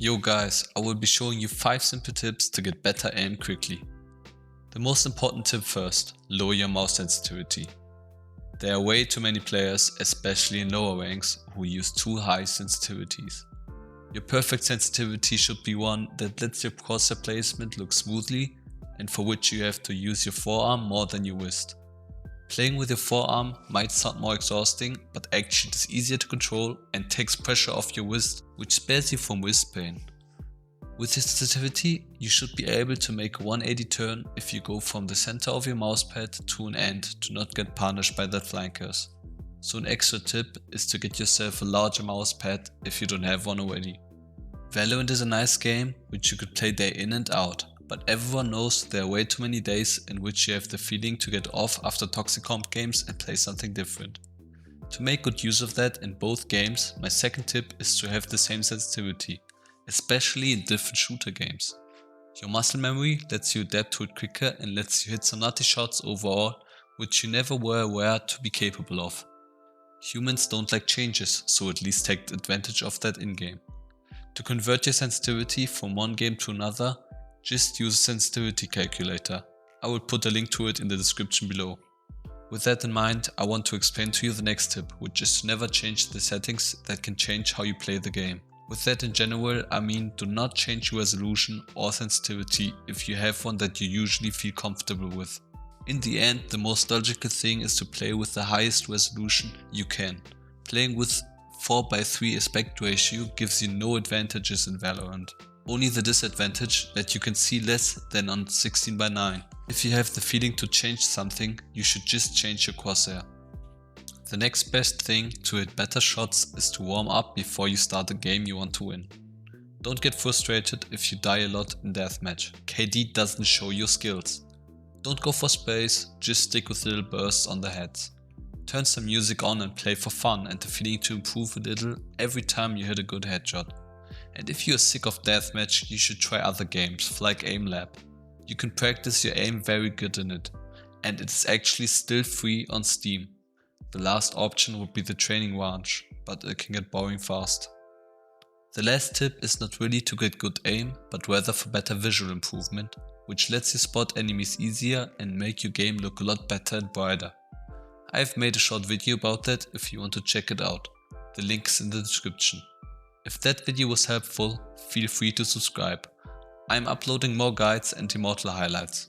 Yo guys, I will be showing you 5 simple tips to get better aim quickly. The most important tip first, lower your mouse sensitivity. There are way too many players, especially in lower ranks, who use too high sensitivities. Your perfect sensitivity should be one that lets your crosshair placement look smoothly and for which you have to use your forearm more than your wrist. Playing with your forearm might sound more exhausting, but actually it is easier to control and takes pressure off your wrist, which spares you from wrist pain. With your sensitivity, you should be able to make a 180 turn if you go from the center of your mousepad to an end to not get punished by that flankers. So an extra tip is to get yourself a larger mousepad if you don't have one already. Valorant is a nice game which you could play day in and out, but everyone knows there are way too many days in which you have the feeling to get off after toxic comp games and play something different. To make good use of that in both games, my second tip is to have the same sensitivity, especially in different shooter games. Your muscle memory lets you adapt to it quicker and lets you hit some nutty shots overall, which you never were aware to be capable of. Humans don't like changes, so at least take advantage of that in-game. To convert your sensitivity from one game to another, just use a sensitivity calculator. I will put a link to it in the description below. With that in mind, I want to explain to you the next tip, which is to never change the settings that can change how you play the game. With that in general, I mean do not change your resolution or sensitivity if you have one that you usually feel comfortable with. In the end, the most logical thing is to play with the highest resolution you can. Playing with 4:3 aspect ratio gives you no advantages in Valorant. Only the disadvantage that you can see less than on 16:9. If you have the feeling to change something, you should just change your crosshair. The next best thing to hit better shots is to warm up before you start a game you want to win. Don't get frustrated if you die a lot in deathmatch. KD doesn't show your skills. Don't go for sprays, just stick with little bursts on the heads. Turn some music on and play for fun and the feeling to improve a little every time you hit a good headshot. And if you are sick of deathmatch, you should try other games like Aimlab. You can practice your aim very good in it, and it is actually still free on Steam. The last option would be the training ranch, but it can get boring fast. The last tip is not really to get good aim, but rather for better visual improvement, which lets you spot enemies easier and make your game look a lot better and brighter. I've made a short video about that if you want to check it out. The link is in the description. If that video was helpful, feel free to subscribe. I'm uploading more guides and Immortal highlights.